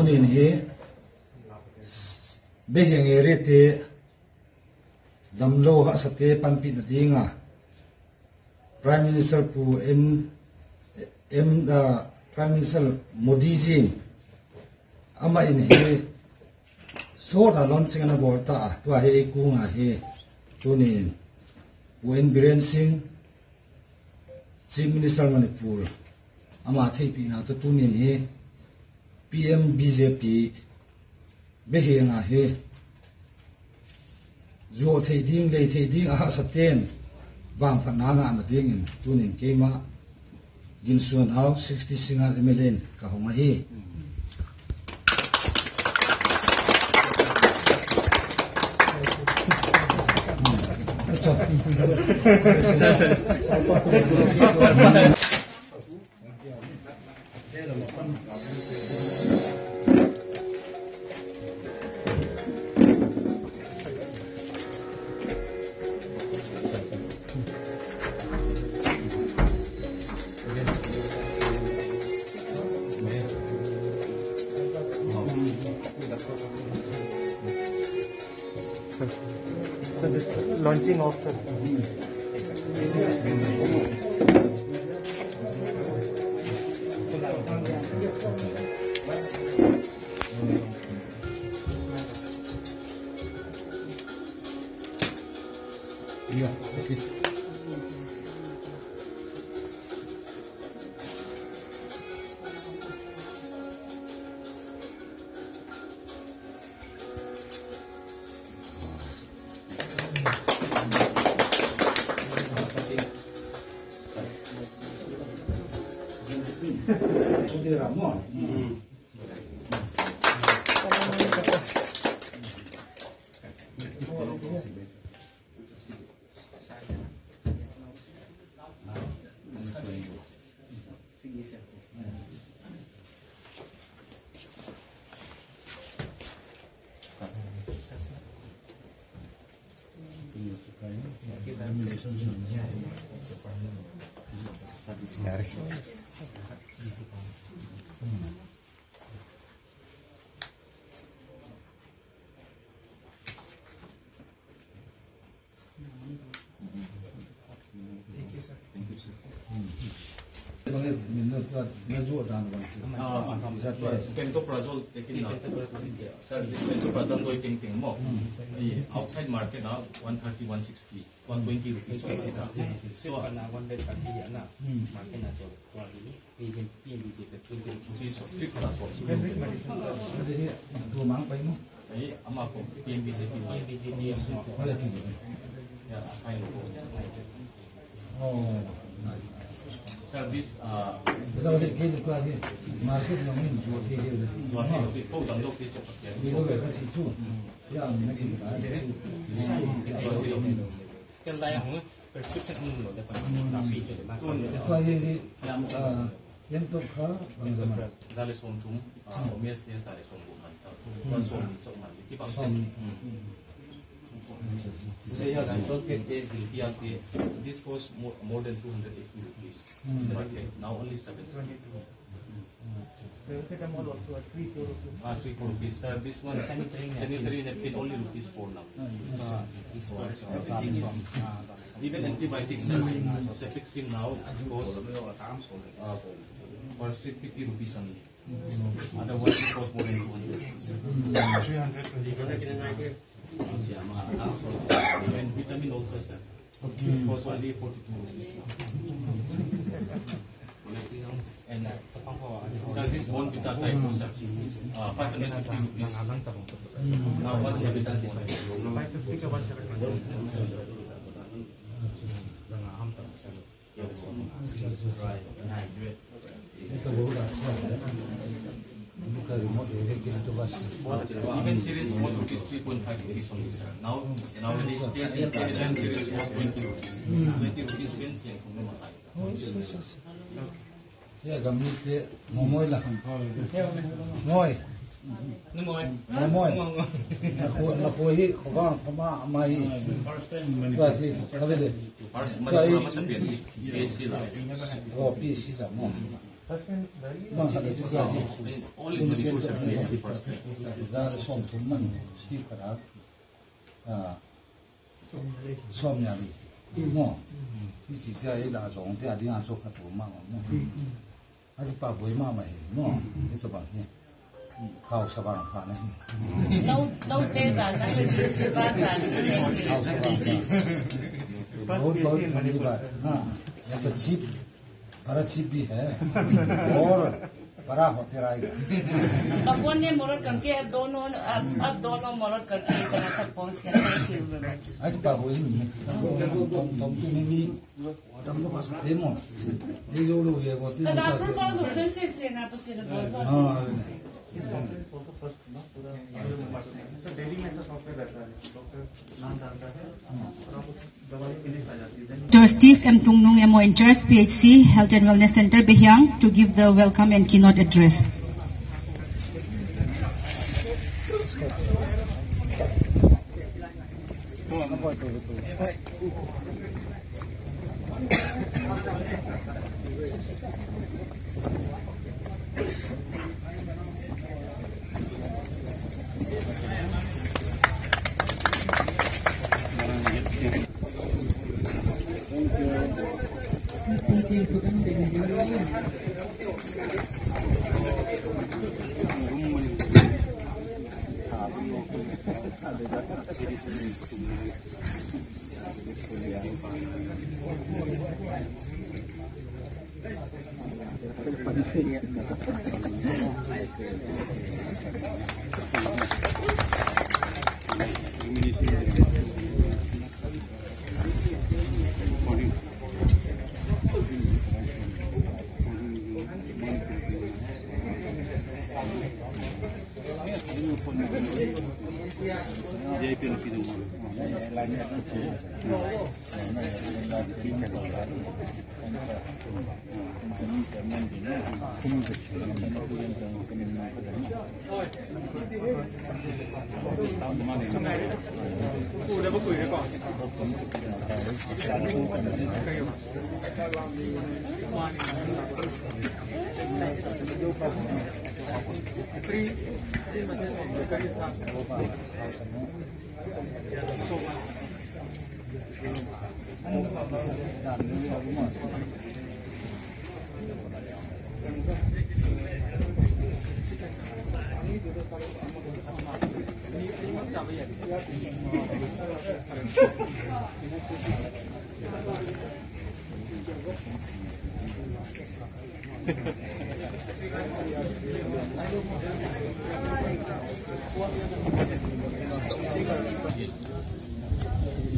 in he behing erete damlo ha sate panpi na dinga Prime Minister pu Prime Minister Modi ji ama in he so da launching na bolta to he ku nga he tunin Wen Biren Singh Chief Minister Manipur ama thei pi na to tunin he PM BJP behenga he zo thei ding le thei ding a saten wang pananga na ding in tunin kema gin suan hau 60 singar MLN ka honga hi So this launching of sir. Yeah, okay. Pantoprazole taken now. Sir, this pantoprazole going taking more. The outside market now 130, 160, 120 rupees. So, service market namin this costs more than 280 rupees. Now only 7. So is it a more of 3-4 rupees? 3-4 rupees. This one sanitary napkin only rupees 4 now. Even antibiotics, cefixime now costs per street 50 rupees only. Otherwise it costs more than 200. 300. And vitamin also, sir. It costs only 42 rupees now. And sir, this bone vita type of sir, 550 rupees. Now 170. Even series was rupees 3.5 rupees only, sir. Nowadays 10 series was 20 rupees. 20 rupees again change from the yeah, gamit momoy lah. Moy. Momoy. Nakuhi kobang kama amai. First Manipur mas PHC lah. Oh, PHC lah mo. All in Manipur, sir. It's the first time. Som nhà đi, no, cái chỉ chơi là giống thì đi ăn số khát thủ mà no, anh bảo với mà mày no, cái tụi bạn nhé, khao sa bằng phản này, đâu tê giản là đi xe ba giản khao sa bằng phản, बहुत ठंडी बात, हाँ, या तो cheap, बड़ा cheap भी है, और बड़ा होते रहेगा। भगवान ने मदद करके अब दोनों मदद करके इतना तक पहुंच गया। Thank you very much. आज बाबू ही नहीं, तुम तो नहीं, तुम तो बस डेमो, ये जो लोग ये वो कल आपके पास ऑप्शन से ना पसीने बहुत सारे। हाँ, डेली में ऐसा सॉफ्टवेयर रहता है, डॉक्टर नाम डालता है और आप दवाई के लिए आ जाती है। Dr. Steve M. Tungnung MO in charge, PHC Health and Wellness Center, Behiang, to give the welcome and keynote address.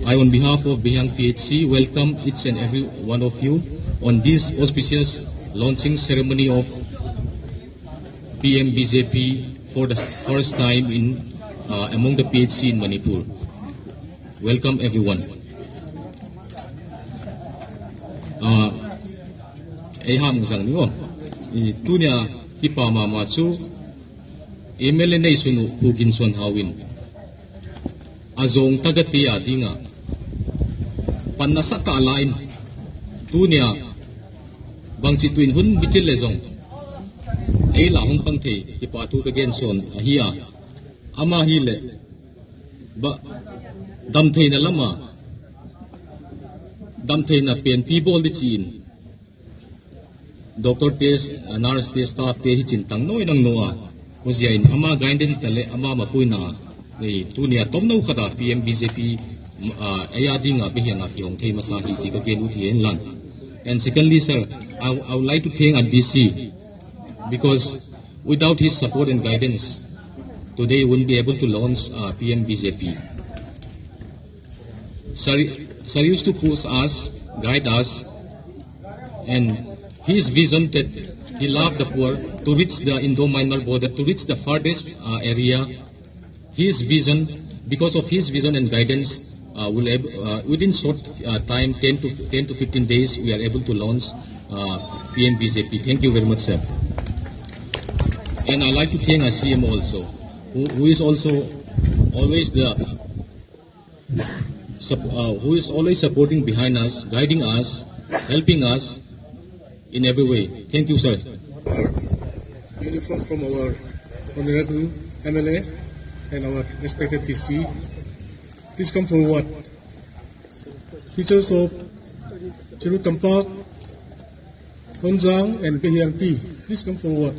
I, on behalf of Behiang PHC, welcome each and every one of you on this auspicious launching ceremony of PMBJP for the first time in among the PHC in Manipur. Welcome everyone. Eham sang niyo, itunya kipa mamachu MLA na isunu Huginson Hawin. Azong tagati adinga panasa kaalain tunia bang situin hun bichil lezong ay lahong pangte ipatu kagenson ahia ama hile ba damtay na lama damtay na PNP bol di chin Dr. Tes nurse tes staff te hicintang noy nang noa kusiyain ama guidance nale ama mapuy na ni tunia tomno kada PMBJP ayading Behiang Akiyong kay masahi si kagenu tien lan. And secondly, sir, I would like to thank DC because without his support and guidance, today we wouldn't be able to launch PMBJP. Sir used to push us, guide us, and his vision that he loved the poor to reach the Indo-Myanmar border, to reach the farthest area. His vision, because of his vision and guidance, within short time, 10 to 15 days, we are able to launch PMBJP. Thank you very much, sir. And I'd like to thank our CM also, who is also always who is always supporting behind us, guiding us, helping us in every way. Thank you, sir. Uniform from our Honorable MLA and our respected TC. Please come forward. Teachers of Chiru Tampak, Honjang and Behiang T, please come forward.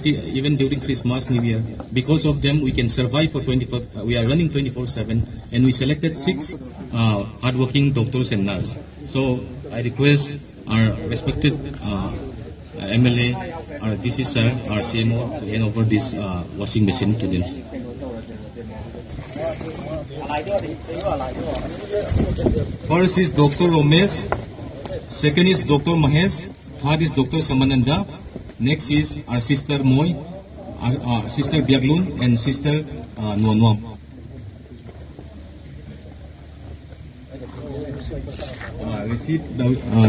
Even during Christmas, New Year, because of them we can survive for 24. We are running 24/7, and we selected 6 hardworking doctors and nurses. So I request our respected MLA, our DC sir, our CMO to hand over this washing machine to them. First is Dr. Romesh, second is Dr. Mahesh, third is Dr. Samananda. Next is our sister Moy, our sister Biaglun, and sister Nuanwam.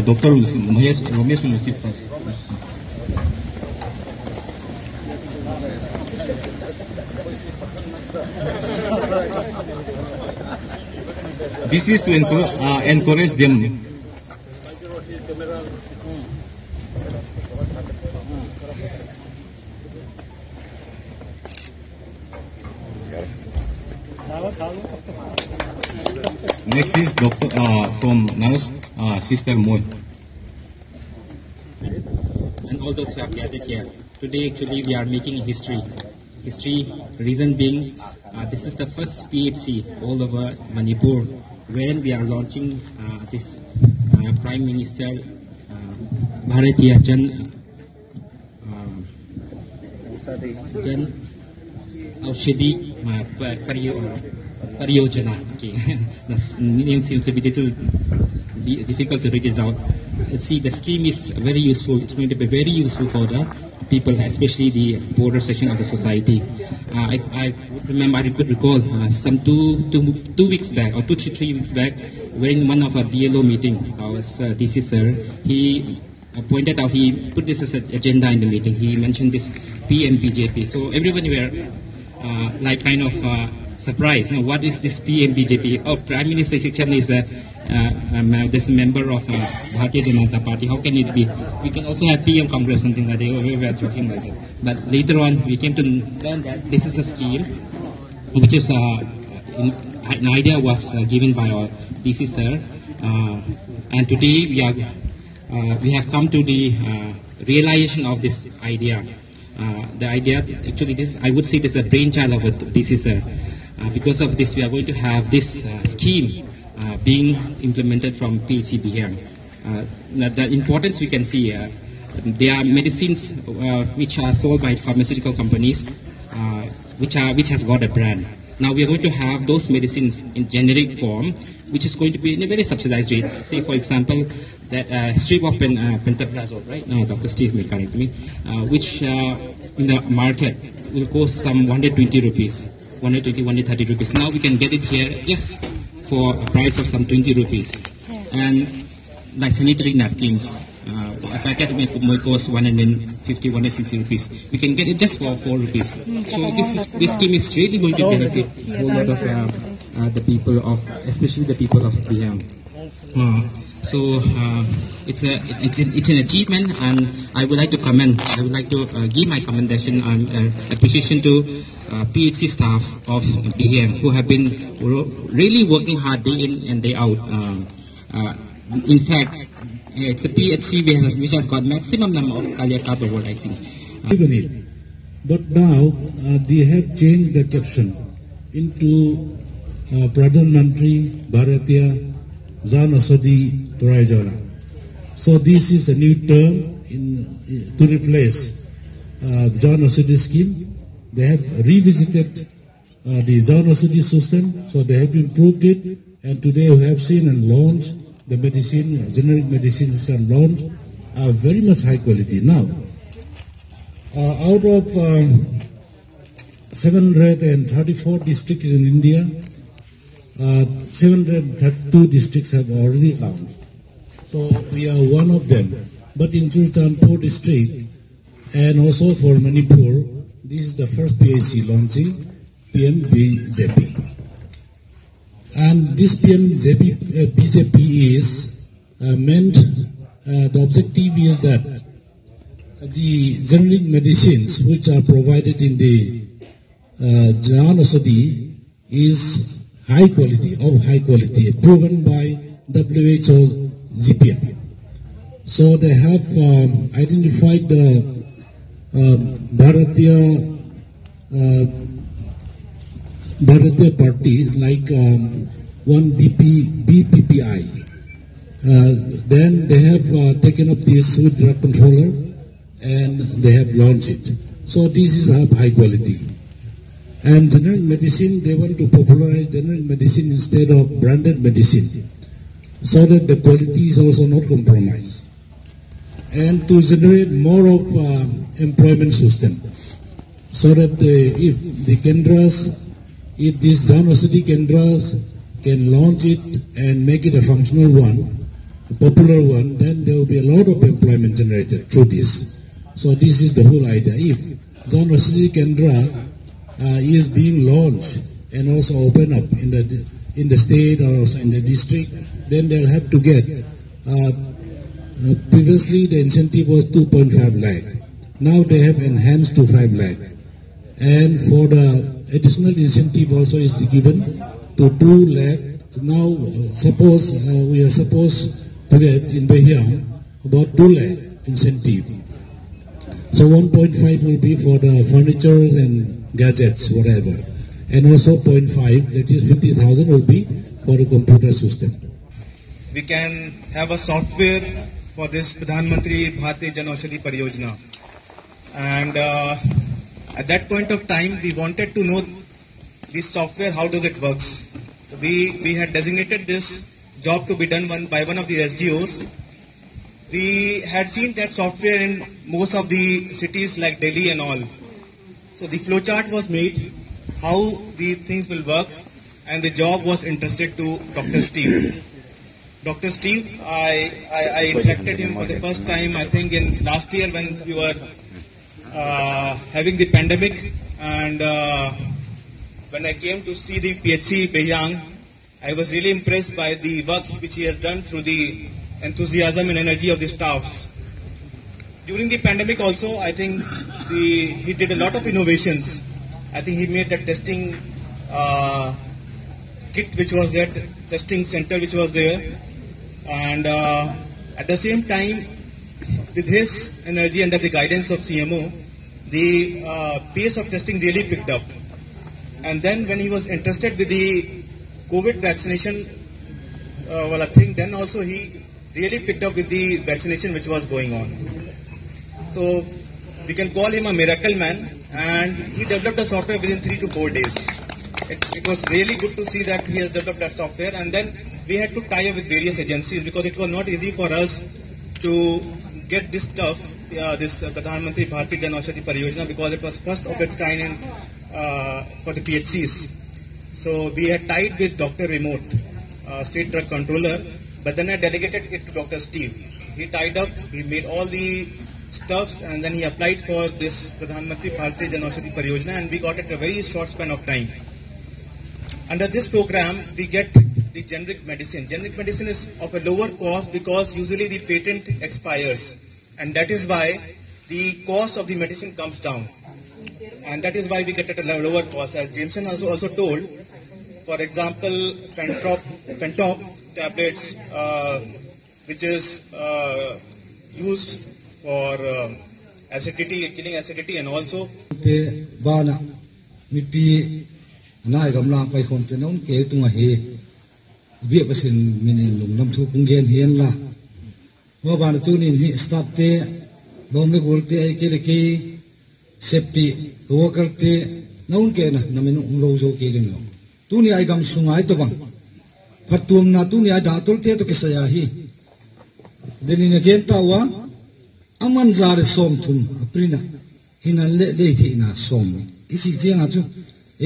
Dr. Romesh will receive first. This is to encourage them. Next is Doctor from nurse, Sister Moy. And all those who have gathered here. Today actually we are making history. History, reason being, this is the first PHC all over Manipur, wherein we are launching this Prime Minister Bharatiya Jan Aushadhi Pariyojana. Okay. The name seems to be little difficult to read it out. Let's see, the scheme is very useful. It's going to be very useful for the people, especially the poorer section of the society. I could recall some two weeks back, or 2 to 3 weeks back, when one of our DLO meeting, our DC sir, he pointed out, he put this as an agenda in the meeting. He mentioned this PMBJP. So everyone were like kind of surprised. You know, what is this PMBJP? Oh, Prime Minister Section is this member of Bharatiya Janata Party. How can it be? We can also have PM Congress, something like that. We were joking like that. But later on, we came to learn that this is a scheme, which is an idea was given by our DC sir, and today we have come to the realization of this idea. The idea, actually, this I would say this is a brainchild of a DC sir. Because of this, we are going to have this scheme being implemented from PHCBM. The importance we can see, there are medicines which are sold by pharmaceutical companies, which has got a brand. Now we are going to have those medicines in generic form, which is going to be in a very subsidized rate. Say, for example, that strip of pantoprazole, right? Dr. Steve may correct me, which in the market will cost some 120 rupees, 120, 130 rupees. Now we can get it here just for a price of some 20 rupees. And like sanitary napkins, a packet may cost 150, 160 rupees. We can get it just for 4 rupees. So this scheme is really going to benefit a whole lot of the people of, especially the people of Biang. So it's an achievement, and I would like to commend. I would like to give my commendation and appreciation to PHC staff of BHM who have been really working hard day in and day out. In fact, it's a PHC which has got maximum number of Kalyaka award, I think. Given it, but now they have changed the caption into Pradhan Mantri Bharatiya Jan Aushadhi Parayojana. So this is a new term to replace Jan Aushadhi scheme. They have revisited the Jan Aushadhi system, so they have improved it, and today we have seen and launched the medicine, generic medicines which are launched are very much high quality. Now, out of 734 districts in India, 732 districts have already launched. So we are one of them. But in Churachandpur district and also for Manipur, this is the first PHC launching PM-BJP. And this PM-BJP is meant, the objective is that the generic medicines which are provided in the Jan Aushadhi is high quality, proven by WHO GPM. So they have identified the Bharatiya party like one BPPI. Then they have taken up this with drug controller and they have launched it. So this is high quality. And generic medicine, they want to popularize generic medicine instead of branded medicine, so that the quality is also not compromised. And to generate more of employment system, so that if the Kendras, if these Jan Aushadhi Kendras can launch it and make it a functional one, a popular one, then there will be a lot of employment generated through this. So this is the whole idea. If Jan Aushadhi Kendra is being launched and also open up in the state or also in the district, then they'll have to get, previously the incentive was 2.5 lakh. Now they have enhanced to 5 lakh. And for the additional incentive also is given to 2 lakh. Now suppose we are supposed to get in Behyang about 2 lakh incentive. So 1.5 will be for the furniture and gadgets, whatever. And also 0.5, that is 50,000 will be for a computer system. We can have a software for this Pradhan Mantri Bharatiya Jan Aushadhi Pariyojana. And at that point of time, we wanted to know this software, how does it works. So we had designated this job to be done by one of the SDOs. We had seen that software in most of the cities like Delhi and all. So the flowchart was made, how these things will work, and the job was entrusted to Dr. Steve. Dr. Steve, I interacted him for the first time, I think in last year when we were having the pandemic, and when I came to see the PHC Behyang, I was really impressed by the work which he has done through the enthusiasm and energy of the staffs. During the pandemic also, I think he did a lot of innovations. I think he made that testing kit which was there, testing center which was there. And at the same time, with his energy under the guidance of CMO, the pace of testing really picked up. And then when he was interested with the COVID vaccination, I think then also he really picked up with the vaccination which was going on. So we can call him a miracle man, and he developed the software within 3 to 4 days. It was really good to see that he has developed that software, and then we had to tie up with various agencies because it was not easy for us to get this stuff, this Pradhan Mantri Bharatiya Jan Aushadhi Pariyojana, because it was first of its kind for the PHCs. So we had tied with Dr. Remote, State Drug Controller, but then I delegated it to Dr. Steve. He tied up, he made all the stuff, and then he applied for this Pradhan Mantri Bharatiya Jan Aushadhi Pariyojana, and we got it a very short span of time. Under this program, we get the generic medicine. Generic medicine is of a lower cost because usually the patent expires, and that is why the cost of the medicine comes down. And that is why we get at a lower cost. As Jameson also told, for example, Pentop tablets, which is used for acidity, killing acidity, and also nai gam lang pai khom te non ke tu he bia pasin min lung nam thu kung gen hian la mo ban tu nin hi stop te dom me gol te ke le ki sepi ko kal te non ke na namin ung lo zo ke ling lo tu ni ai gam sungai to bang phatum na tu ni ai da tol te to ke saya hi denin again ta wa aman zar som thum aprina hinan le le thi na som isi jeng a chu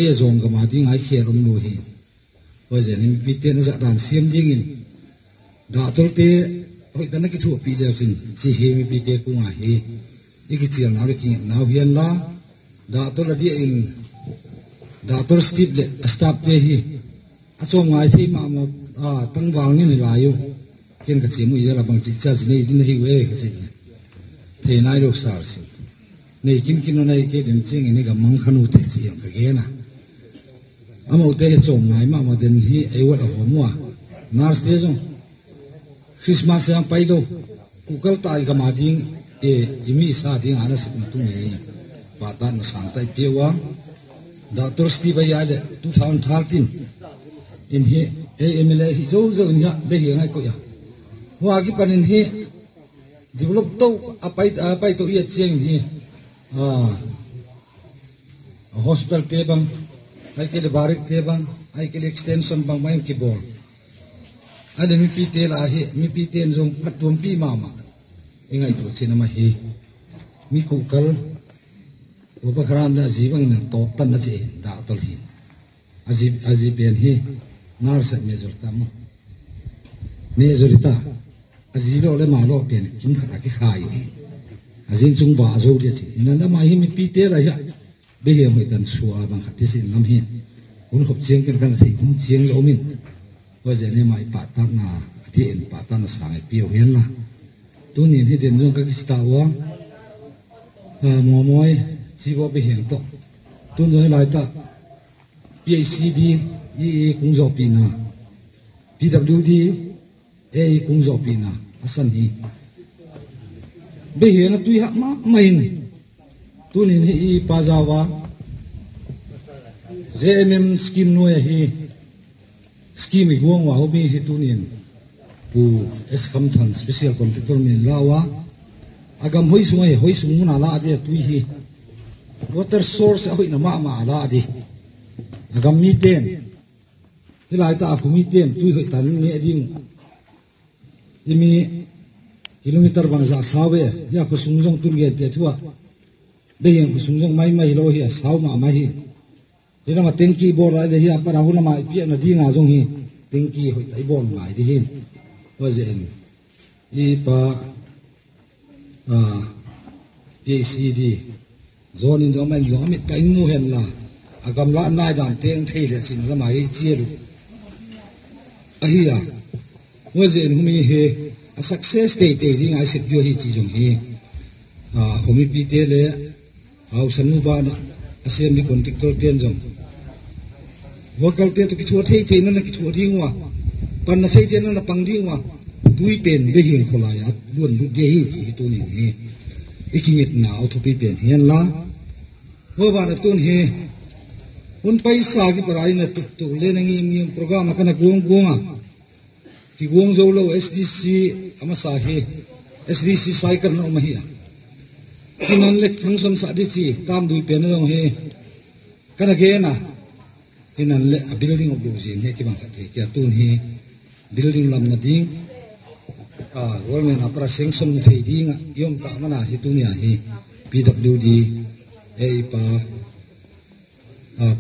e zong ka ma ding ai khe rom nu hi wa je nim pi te na za dan siam ding in da tol te hoi tan ki thu pi de sin chi he mi pi te ku nga hi iki chial na ki na hian la da tol di in da tol stip le stop te hi a chom ngai thi ma ma tang wang ni la yu ken ka chi mu ya la bang chi cha ni din hi we ka chi the nai lo sar si nei kin kin nei ke den ching ni ga mang khanu te chi yang ka ge na amo te chom ngai ma ma den hi ai wa ho mu nars te jong Christmas yang pai lo kukal tai ga ma ding e imi sa ding ana sik tu ni pa ta na sang tai pe wa da tor sti ba ya le 2013 in hi emla hi zo zo ni ha be hi ngai ko ya wa gi panin hi develop to apai to ia cheng hi hospital te bang ai ke le barik te bang ai ke le extension bang mai ki bol ale mi pi te la hi mi pi ten jong patum pi mama ingai to cinema hi mi ku kal o ba khram na jibang na to tan na che da tol hi aji ben hi nar sa me jor tam ne jorita aji lo le ma lo pen kim kha ki khai hi azin chung ba zo de chi inanda ma hi mi pi te la ya be he moi tan suwa bang khati sin lam hi un khop chiang ken kan thei kum chiang lo min wa je ne mai pa ta na ti en pa ta na sang pi o hen la tu ni hi den jong ka ki sta wa mo moi chi bo be hen to tu no lai ta PhD e kung zo pi na PWD e kung zo pi na asan hi be he na tu ha ma main tu ni hi pa jawa JMM scheme no hi scheme guang wa hobi hi tu nin pu escom than special contractor min lawa agam hoi sung na la de tu hi water source hoi na ma la di agam mi ten hilai ta khu mi ten tu hoi tan ne ding imi kilometer bang za sawe ya khu sung jong tun ge te thua be yang khu sung jong mai lo hi saw ma mai hi ina ma tengki bor ai de hi para hu na mai pi na di nga jong hi tengki hoi tai bor ngai di hin wa zen i pa PCD zone in zomen zo mi tai nu hen la agam la nai dan teng thei le sin za mai chi lu a hi ya wa zen hu mi he a success te ding ai sik yo hi chi jong hi homi pi te le house nu ba na asem ni contractor ten jong local te to ki thua thei na ki thua ding wa pan na thei chen na pang ding wa tui pen be hin khola ya luan lu de hi chi tu ni ni ikingit na auto pi pen hian la ho ba na tun he un paisa ki parai na tu le na ngi program ka na guang ki guang zo lo SDC ama sa he SDC cycle no ma hi kinan lek function sa di chi tam du pen no he kana ge na kinan le building of building he ki bang khat he tun he building lam na ding government apra sanction thei ding yom ta mana hi tu nia hi PWD e pa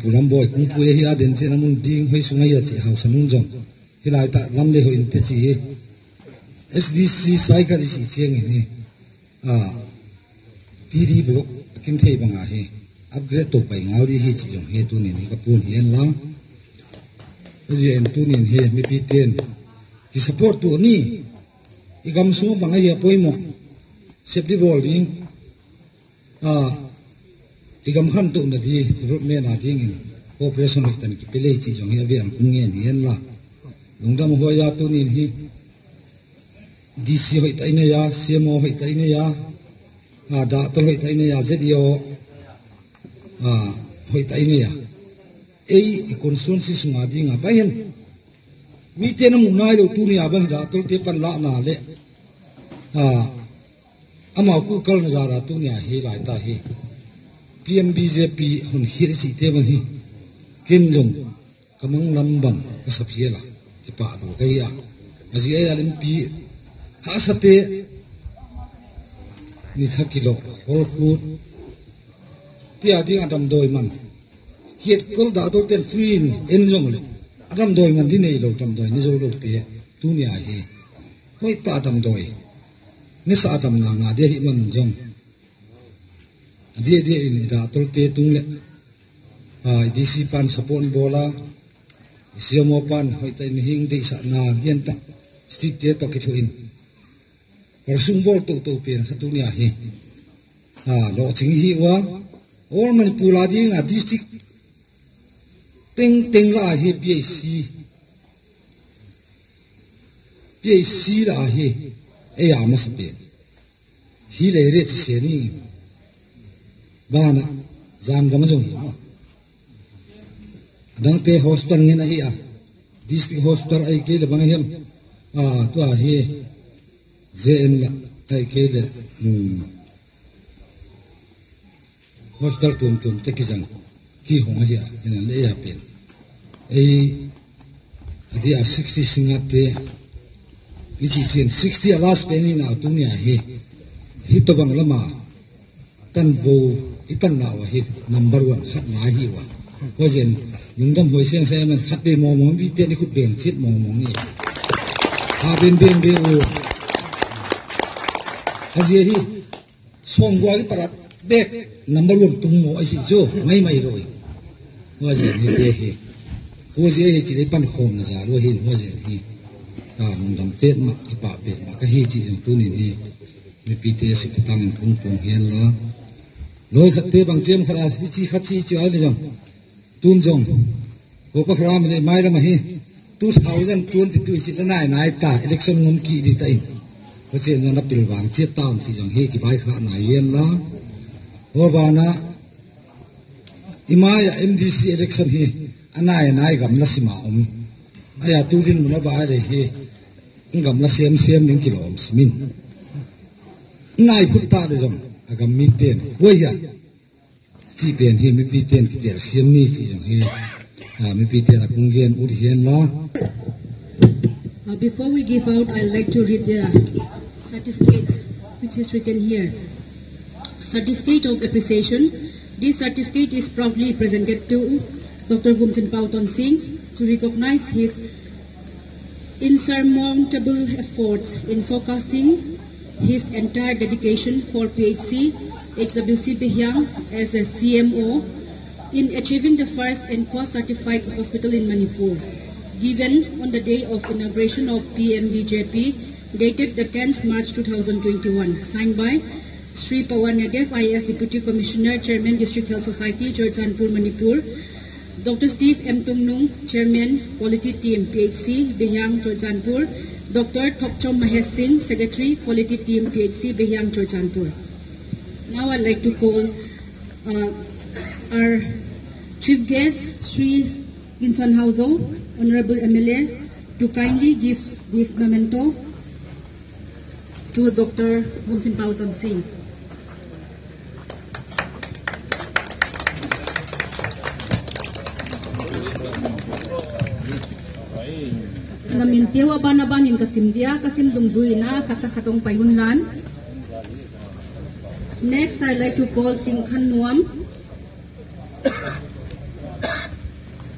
pulam boy kung pu hi a den chen amun ding hoi sungai ya chi house nun jong hilai ta lam le ho in te chi SDC cycle is cheng ni PD block kim thei banga hi upgrade to pai ngal di hi chi jong he tu ni ka pun hian la Azian tunin he mi piten ki support tu ni igam su bangai ya poimo safety ball ding igam khan tu na di road me na ding in operation tan ki pele chi jong ya vian kungen yen la lungdam hoya tunin hi DC hoi tai na ya CMO hoi tai na ya da to hoi tai na ya ZDO hoi tai na ya ei constituency sunga dinga bayan mi te na munai lo tu ni aba da to te pan la na le ama ku kal na zara tu ni he lai ta he PMBJP hun hir chi te bang hi kin lung kamang lambang ka saphiela ki pa do kai ya aji ai alim pi ha sate ni thakilo hol khut ti adi adam doi man hiet kol da to ten free en jong le adam doi man di nei lo tam doi ni zo lo pe tu ni a he hoi ta adam doi ni sa adam na nga de hi man jong dia in da to te tung le DC pan sapon bola siamo pan hoi ta ni hing de sa na hian ta sti te to ki thuin persung bol to pen sa tu ni a he lo ching hi wa all man pula ding a district Teng la he PAC la he ya ma sa pe hi le re se ni bana jang ga ma jong dang te hospital nge na hi a district hospital ai ke le bang hem to a he JN la ai ke le hospital tum te ki jang ki hong hi a ina le ya pen ei adi a 60 singate ichi chen 60 a last penny na tu ni a hi to bang lama tan vo itan na wa hi number 1 khat na hi wa ko jen nungdam hoi seng se man khat be mo bi te ni khut beng chit mo ni ha ben be o aji hi song gwa ki parat bek number 1 tung mo ai si jo mai roi ho jen hi be hi ho je hi chi le pan khom na za ro hi ho jen hi nungdam pet ma ki pa pet ma ka hi chi jong tu ni ni mi pi te si tang pung pung hian la loi khat te bang chem khara hi chi khat chi ai le jong tun jong ko pa khram le mai ra ma hi 2022 chi la nai ta election ngom ki di ta in ko che no na pil wang che taun chi jong hi ki bai kha na yen la ho ba na imaya MDC election hi anai gam la sima aya tu din mo na ba re hi ngam la sem ning kilom simin nai phut ta de jong agam mi ten wo ya chi pen hi mi pi ten ki ter sem ni chi jong hi mi pi ten akung gen ur hian la. Before we give out, I'd like to read the certificate which is written here. Certificate of Appreciation. This certificate is proudly presented to Dr. Vumchin Pauton Singh to recognize his insurmountable efforts in showcasing his entire dedication for PHC HWC Behyang as a CMO in achieving the first NQA certified hospital in Manipur, given on the day of inauguration of PMBJP, dated the 10th March 2021, signed by Sri Pawan Yadev, IAS Deputy Commissioner, Chairman, District Health Society, Churchanpur, Manipur, Dr. Steve M. Tungnung, Chairman, Quality Team, PHC, Behyang, Churchanpur, Dr. Thopchom Mahesh Singh, Secretary, Quality Team, PHC, Behyang, Churchanpur. Now I'd like to call our Chief Guest, Sri Ginsan Hauzo, Honorable MLA, to kindly give this memento to Dr. Vumchin Pauton Singh. Namintiwa banaban in kasimdia kasim dungduina kata katong payunlan. Next, I'd like to call Chingkhan Nuam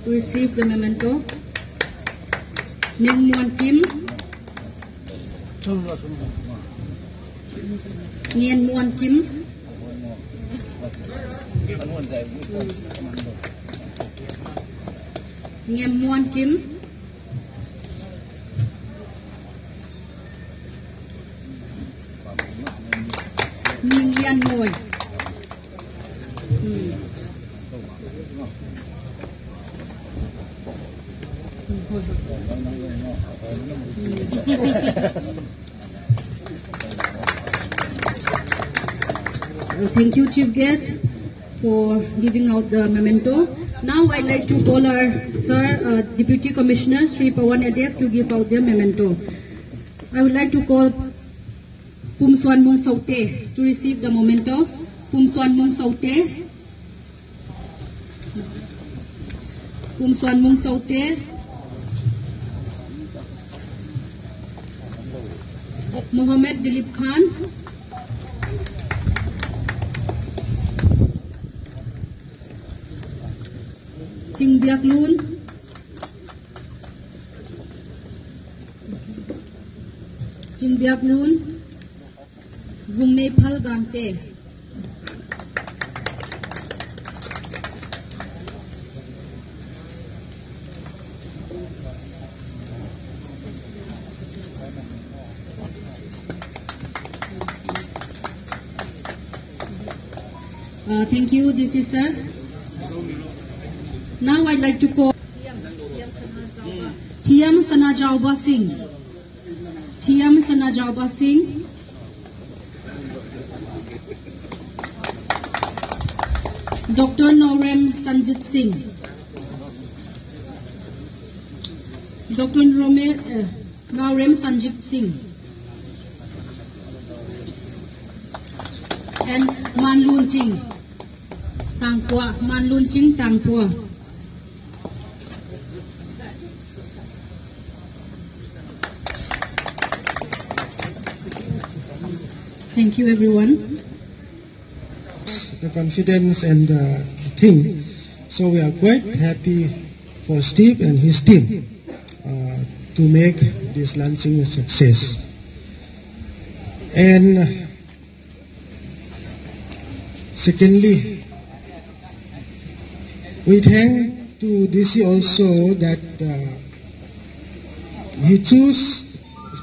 to receive the memento. Neng Muan Kim, Nien Muan Kim, Niem Muan Kim, and Noi. Thank you, Chief Guest, for giving out the memento. Now I'd like to call our Sir Deputy Commissioner Sri Pawan Adef to give out their memento. I would like to call Pum Swan Mung Saute to receive the memento. Pum Swan Mung Saute. Pum Swan Mung Saute. Mohammed Dilip Khan. Ching Biak Loon. Ching Biak Loon. Vung Nepal Gante. Thank you, this is sir. Now I'd like to call Thiam Sanajauba Singh. Thiam Sanajauba Singh. Dr. Naurem Sanjit Singh. Dr. Naurem Sanjit Singh. And Man Lun Ching. Tangpua. Man Lun Ching Tangpua. Thank you, everyone. The confidence and the thing. So we are quite happy for Steve and his team to make this launching a success. And secondly, we thank to DC also that he chose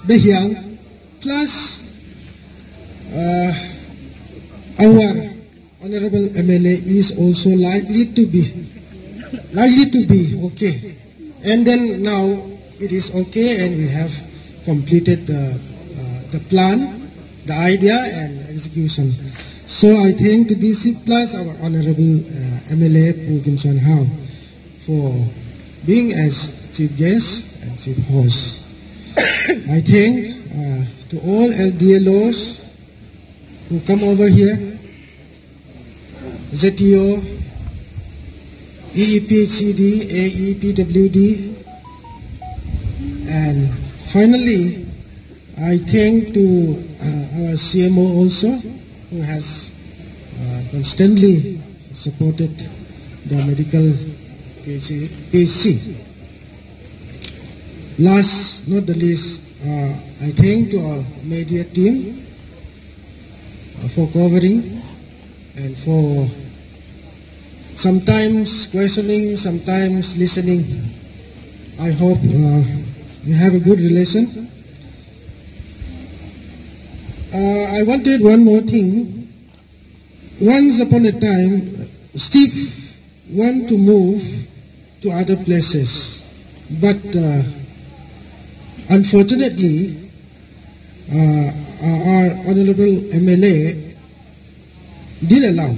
Behyang plus our Honorable MLA is also likely to be okay. And then now it is okay, and we have completed the plan, the idea and execution. So I thank the DC plus our Honorable MLA Phu Kim Chuan Hao for being as chief guest and chief host. I thank to all LDLOs who come over here, ZTO, EEPHCD, AEPWD, and finally, I thank to our CMO also, who has constantly supported the medical PHC. Last, not the least, I thank to our media team for covering and for sometimes questioning, sometimes listening. I hope we have a good relation. I wanted one more thing. Once upon a time, Steve wanted to move to other places, but unfortunately, our Honorable MLA didn't allow.